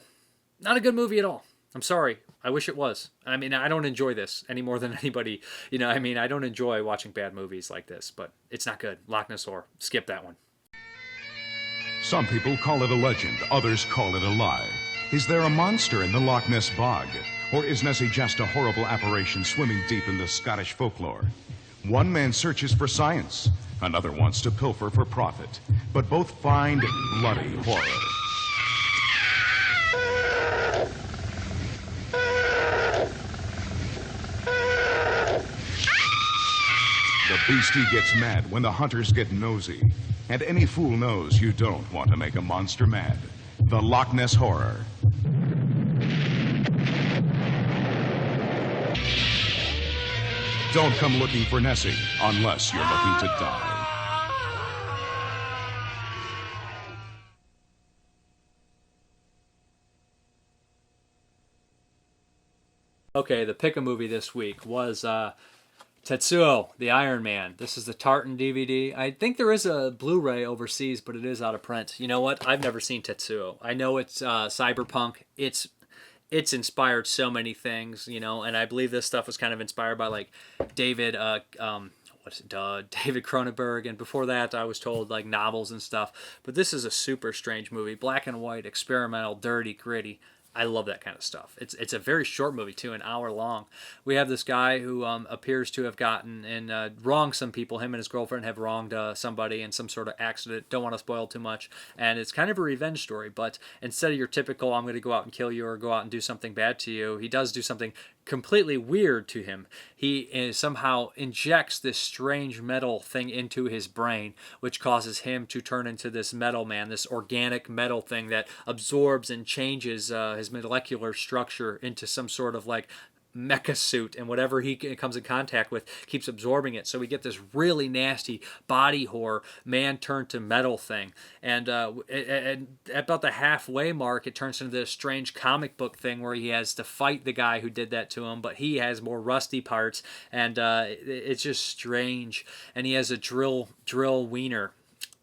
Speaker 1: Not a good movie at all. I'm sorry. I wish it was. I mean, I don't enjoy this any more than anybody. I don't enjoy watching bad movies like this, but it's not good. Loch Ness Horror. Skip that one.
Speaker 17: Some people call it a legend, others call it a lie. Is there a monster in the Loch Ness bog? Or is Nessie just a horrible apparition swimming deep in the Scottish folklore? One man searches for science, another wants to pilfer for profit, but both find bloody horror. The beastie gets mad when the hunters get nosy. And any fool knows you don't want to make a monster mad. The Loch Ness Horror. Don't come looking for Nessie unless you're looking to die.
Speaker 1: Okay, the pick a movie this week was Tetsuo, the Iron Man. This is the Tartan DVD. I think there is a Blu-ray overseas, but it is out of print. You know what? I've never seen Tetsuo. I know it's cyberpunk. It's inspired so many things, and I believe this stuff was kind of inspired by like David Cronenberg, and before that I was told like novels and stuff. But this is a super strange movie, black and white, experimental, dirty, gritty. I love that kind of stuff. It's a very short movie too, an hour long. We have this guy who appears to have gotten and wronged some people. Him and his girlfriend have wronged somebody in some sort of accident. Don't want to spoil too much. And it's kind of a revenge story, but instead of your typical I'm going to go out and kill you or go out and do something bad to you, he does do something completely weird to him. He somehow injects this strange metal thing into his brain, which causes him to turn into this metal man, this organic metal thing that absorbs and changes his molecular structure into some sort of like mecha suit, and whatever he comes in contact with keeps absorbing it. So we get this really nasty body horror man turned to metal thing, and at about the halfway mark it turns into this strange comic book thing where he has to fight the guy who did that to him, but he has more rusty parts, and it's just strange, and he has a drill wiener.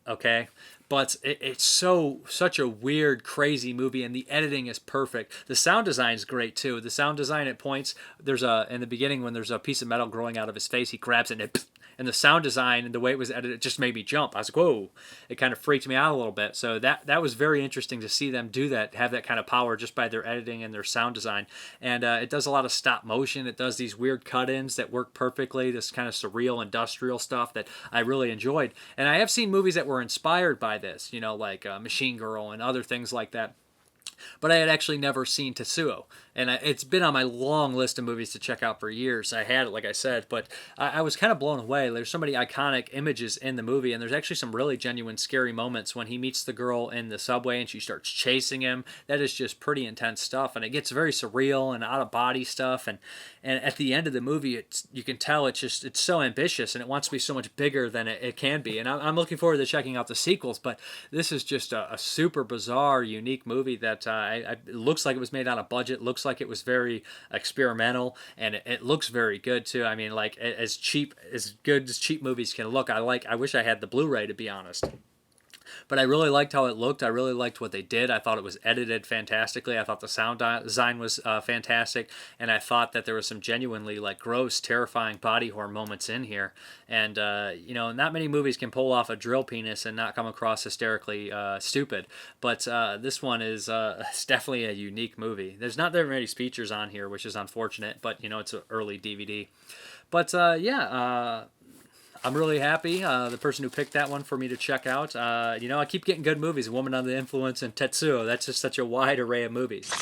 Speaker 1: Okay, but it's such a weird, crazy movie, and the editing is perfect. The sound design is great too. The sound design at points, in the beginning when there's a piece of metal growing out of his face, he grabs it and the sound design and the way it was edited just made me jump. I was like, whoa! It kind of freaked me out a little bit. So that was very interesting to see them do that, have that kind of power just by their editing and their sound design. And it does a lot of stop motion. It does these weird cut-ins that work perfectly. This kind of surreal industrial stuff that I really enjoyed. And I have seen movies that were inspired by this, like Machine Girl and other things like that. But I had actually never seen Tetsuo, and it's been on my long list of movies to check out for years. I had it, like I said, but I was kind of blown away. There's so many iconic images in the movie, and there's actually some really genuine scary moments when he meets the girl in the subway and she starts chasing him. That is just pretty intense stuff, and it gets very surreal and out-of-body stuff, and at the end of the movie, you can tell it's so ambitious, and it wants to be so much bigger than it can be, and I'm looking forward to checking out the sequels, but this is just a super bizarre, unique movie that it looks like it was made on a budget, looks like it was very experimental, and it looks very good too. I mean, like as good as cheap movies can look. I wish I had the Blu-ray, to be honest. But I really liked how it looked. I really liked what they did. I thought it was edited fantastically. I thought the sound design was fantastic. And I thought that there was some genuinely like gross, terrifying body horror moments in here. And, not many movies can pull off a drill penis and not come across hysterically stupid. But this one is it's definitely a unique movie. There's not very many features on here, which is unfortunate. But, it's an early DVD. But, I'm really happy. The person who picked that one for me to check out. I keep getting good movies. Woman Under the Influence and Tetsuo. That's just such a wide array of movies.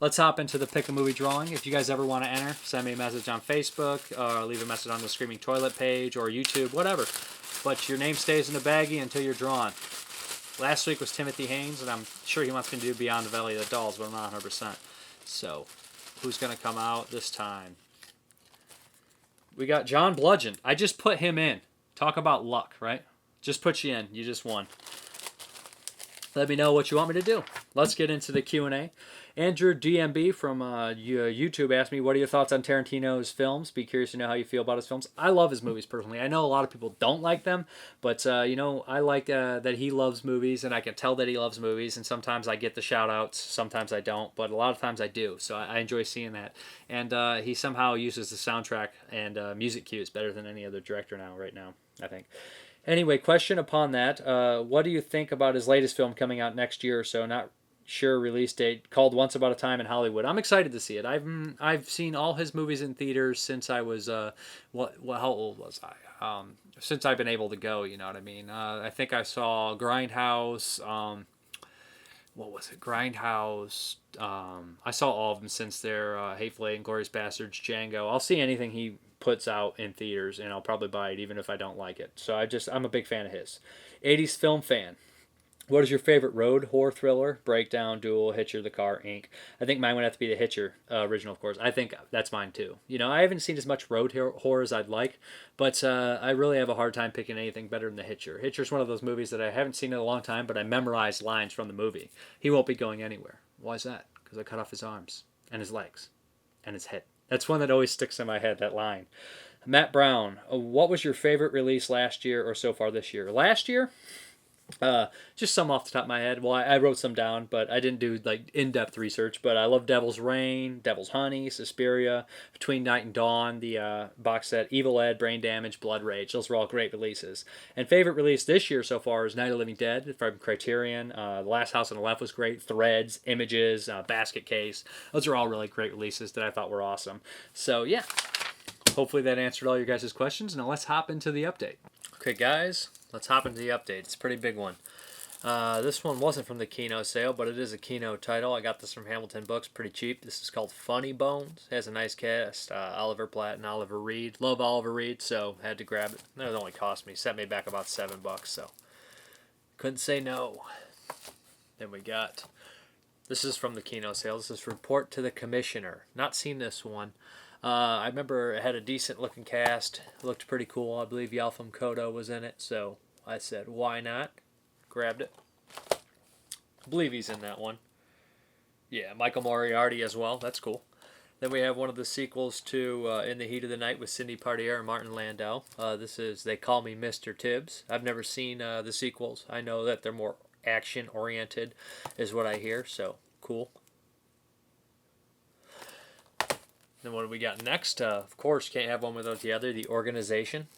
Speaker 1: let's hop into the Pick a Movie drawing. If you guys ever want to enter, send me a message on Facebook, or leave a message on the Screaming Toilet page, or YouTube, whatever. But your name stays in the baggie until you're drawn. Last week was Timothy Haynes, and I'm sure he wants me to do Beyond the Valley of the Dolls, but I'm not 100%. So, who's going to come out this time? We got John Bludgeon. I just put him in. Talk about luck, right? Just put you in. You just won. Let me know what you want me to do. Let's get into the Q&A. Andrew DMB from YouTube asked me, what are your thoughts on Tarantino's films? Be curious to know how you feel about his films. I love his movies personally. I know a lot of people don't like them, but I like that he loves movies, and I can tell that he loves movies, and sometimes I get the shout-outs, sometimes I don't, but a lot of times I do, so I enjoy seeing that. And he somehow uses the soundtrack and music cues better than any other director right now, I think. Anyway, question upon that. What do you think about his latest film coming out next year or so? Not sure release date, called Once Upon a Time in Hollywood. I'm excited to see it. I've seen all his movies in theaters since I was how old was I? Since I've been able to go, you know what I mean. I think I saw Grindhouse. What was it? Grindhouse. I saw all of them since their Hateful Eight, Inglourious Bastards, Django. I'll see anything he puts out in theaters, and I'll probably buy it even if I don't like it. So I'm a big fan of his. 80s film fan. What is your favorite road horror thriller? Breakdown, Duel, Hitcher, The Car, Inc. I think mine would have to be the Hitcher original, of course. I think that's mine too. I haven't seen as much road horror as I'd like, but I really have a hard time picking anything better than the Hitcher. Hitcher's one of those movies that I haven't seen in a long time, but I memorized lines from the movie. He won't be going anywhere. Why is that? Because I cut off his arms and his legs and his head. That's one that always sticks in my head, that line. Matt Brown, what was your favorite release last year or so far this year? Last year? Just some off the top of my head. Well, I wrote some down, but I didn't do in-depth research. But I love Devil's Reign, Devil's Honey, Suspiria, Between Night and Dawn, the box set, Evil Ed, Brain Damage, Blood Rage. Those were all great releases. And favorite release this year so far is Night of the Living Dead from Criterion. The Last House on the Left was great. Threads, Images, Basket Case. Those are all really great releases that I thought were awesome. So yeah, hopefully that answered all your guys' questions. Now let's hop into the update. Okay, guys. Let's hop into the update. It's a pretty big one. This one wasn't from the Kino sale, but it is a Kino title. I got this from Hamilton Books, pretty cheap. This is called Funny Bones. It has a nice cast. Oliver Platt and Oliver Reed. Love Oliver Reed, so had to grab it. It only cost me. Set me back about $7, so couldn't say no. Then we got, this is from the Kino sale. This is Report to the Commissioner. Not seen this one. I remember it had a decent looking cast. It looked pretty cool. I believe Yalfam Kodo was in it, so I said, why not? Grabbed it. I believe he's in that one. Yeah, Michael Moriarty as well. That's cool. Then we have one of the sequels to In the Heat of the Night with Sidney Poitier and Martin Landau. This is They Call Me Mr. Tibbs. I've never seen the sequels. I know that they're more action-oriented is what I hear, so cool. Then what do we got next? Of course, can't have one without the other. The Organization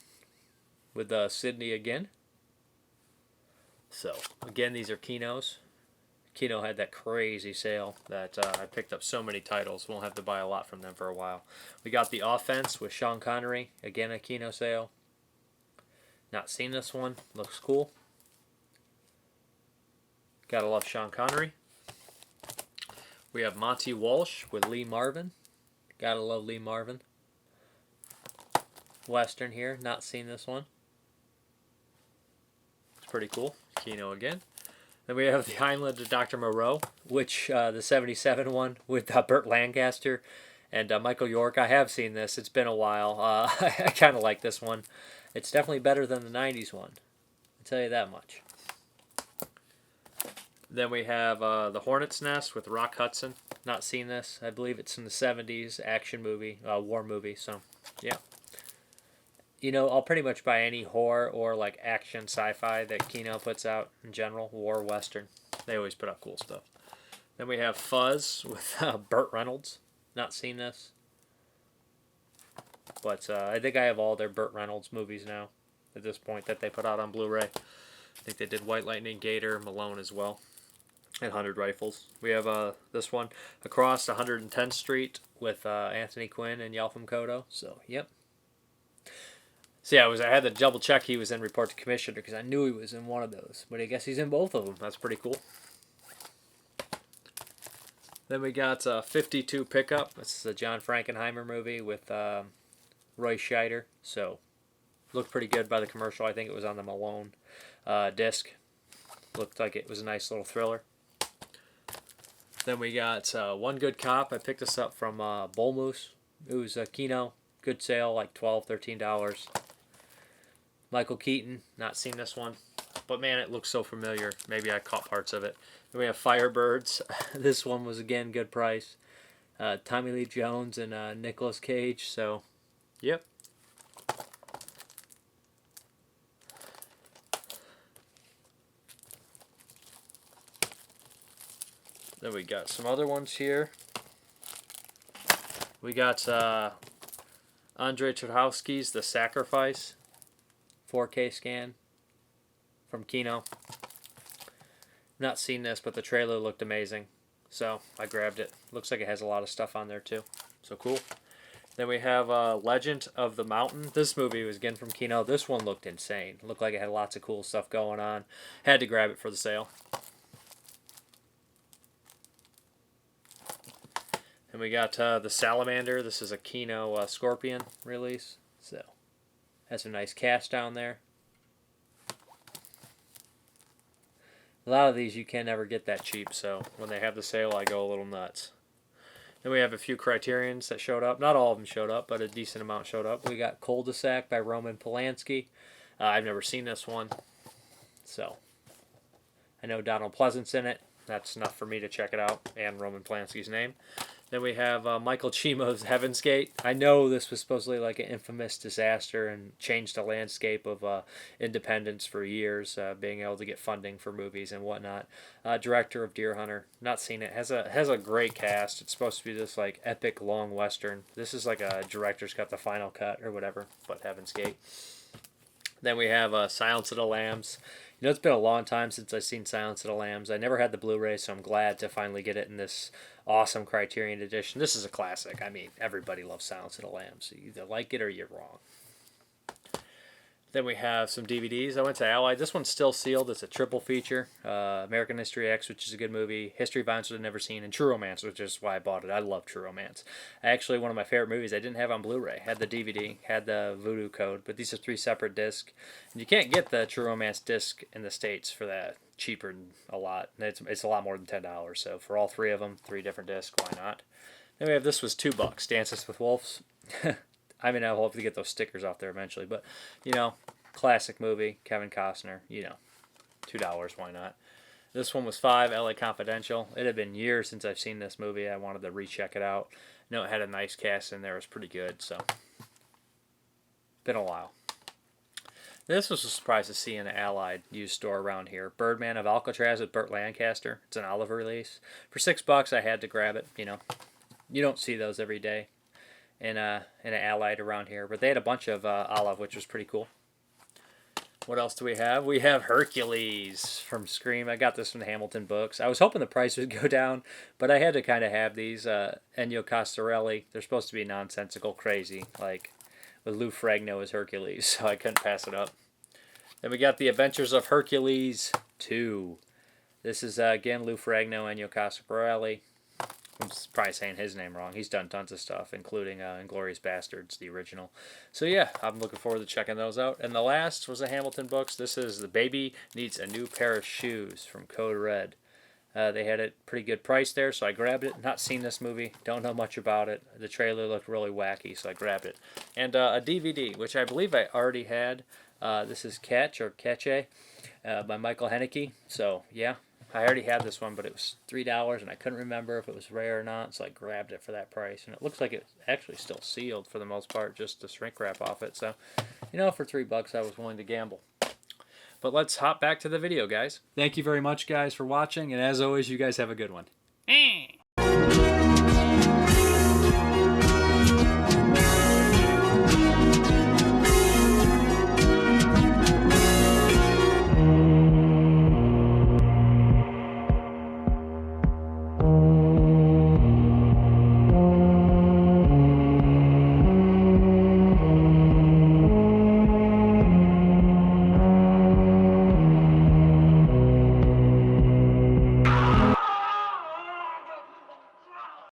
Speaker 1: with Sydney again. So, again, these are Kinos. Kino had that crazy sale that I picked up so many titles. Won't have to buy a lot from them for a while. We got The Offence with Sean Connery. Again, a Kino sale. Not seen this one. Looks cool. Gotta love Sean Connery. We have Monte Walsh with Lee Marvin. Gotta love Lee Marvin. Western here. Not seen this one. It's pretty cool. Kino again. Then we have The Island of Dr. Moreau, which the 77 one with Burt Lancaster and Michael York. I have seen this. It's been a while. I kind of like this one. It's definitely better than the 90s one. I'll tell you that much. Then we have The Hornet's Nest with Rock Hudson. Not seen this. I believe it's in the 70s action movie, war movie. So, yeah. I'll pretty much buy any horror or like action sci-fi that Kino puts out in general. War, Western. They always put out cool stuff. Then we have Fuzz with Burt Reynolds. Not seen this. But I think I have all their Burt Reynolds movies now at this point that they put out on Blu-ray. I think they did White Lightning, Gator, Malone as well. And 100 Rifles. We have this one, Across 110th Street with Anthony Quinn and Yalfam Kodo. So, yep. So, yeah, I had to double check he was in Report to Commissioner because I knew he was in one of those. But I guess he's in both of them. That's pretty cool. Then we got 52 Pickup. This is a John Frankenheimer movie with Roy Scheider. So, looked pretty good by the commercial. I think it was on the Malone disc. Looked like it was a nice little thriller. Then we got One Good Cop. I picked this up from Bull Moose. It was a Kino. Good sale, like $12, $13. Michael Keaton. Not seen this one. But man, it looks so familiar. Maybe I caught parts of it. Then we have Firebirds. This one was, again, good price. Tommy Lee Jones and Nicolas Cage. So, yep. Then we got some other ones here. We got Andrei Tarkovsky's The Sacrifice 4K scan from Kino. Not seen this, but the trailer looked amazing, so I grabbed it. Looks like it has a lot of stuff on there too, so cool. Then we have Legend of the Mountain. This movie was again from Kino. This one looked insane. Looked like it had lots of cool stuff going on. Had to grab it for the sale. And we got the Salamander. This is a Kino Scorpion release. So, has a nice cast down there. A lot of these you can never get that cheap, so when they have the sale, I go a little nuts. Then we have a few Criterions that showed up. Not all of them showed up, but a decent amount showed up. We got Cul-De-Sac by Roman Polanski. I've never seen this one, so I know Donald Pleasant's in it. That's enough for me to check it out, and Roman Polanski's name. Then we have Michael Cimo's Heaven's Gate. I know this was supposedly like an infamous disaster and changed the landscape of independence for years, being able to get funding for movies and whatnot. Director of Deer Hunter. Not seen it. Has a great cast. It's supposed to be this like epic long western. This is like a director's cut, the final cut or whatever, but Heaven's Gate. Then we have Silence of the Lambs. You know, it's been a long time since I've seen Silence of the Lambs. I never had the Blu-ray, so I'm glad to finally get it in this awesome Criterion edition. This is a classic. I mean, everybody loves Silence of the Lambs. You either like it or you're wrong. Then we have some DVDs. I went to Allied. This one's still sealed. It's a triple feature. American History X, which is a good movie. History of Violence, which I've never seen. And True Romance, which is why I bought it. I love True Romance. Actually, one of my favorite movies I didn't have on Blu-ray. Had the DVD, had the Voodoo code. But these are 3 separate discs. And you can't get the True Romance disc in the States for that. Cheaper a lot. It's a lot more than $10. So for all 3 of them, 3 different discs, why not? Then we have this was $2. Dances with Wolves. I mean, I'll hope to get those stickers off there eventually. But, you know, classic movie. Kevin Costner. You know, $2. Why not? This one was $5. LA Confidential. It had been years since I've seen this movie. I wanted to recheck it out. I know it had a nice cast in there. It was pretty good. So, been a while. This was a surprise to see in an Allied used store around here. Birdman of Alcatraz with Burt Lancaster. It's an Olive release. For $6, I had to grab it. You know, you don't see those every day in an Allied around here. But they had a bunch of Olive, which was pretty cool. What else do we have? We have Hercules from Scream. I got this from the Hamilton books. I was hoping the price would go down, but I had to kind of have these. Ennio Costarelli. They're supposed to be nonsensical, crazy, like with Lou Ferrigno as Hercules, so I couldn't pass it up. Then we got The Adventures of Hercules 2. This is, again, Lou Ferrigno, Ennio Costarelli. I'm probably saying his name wrong. He's done tons of stuff, including Inglourious Bastards, the original. So yeah, I'm looking forward to checking those out. And the last was the Hamilton books. This is The Baby Needs a New Pair of Shoes from Code Red. They had it pretty good price there, so I grabbed it. Not seen this movie. Don't know much about it. The trailer looked really wacky, so I grabbed it. And a DVD, which I believe I already had. This is Catch, or Catche, by Michael Haneke. So yeah. I already had this one, but it was $3, and I couldn't remember if it was rare or not, so I grabbed it for that price. And it looks like it's actually still sealed for the most part, just the shrink wrap off it. So, you know, for $3, I was willing to gamble. But let's hop back to the video, guys. Thank you very much, guys, for watching, and as always, you guys have a good one.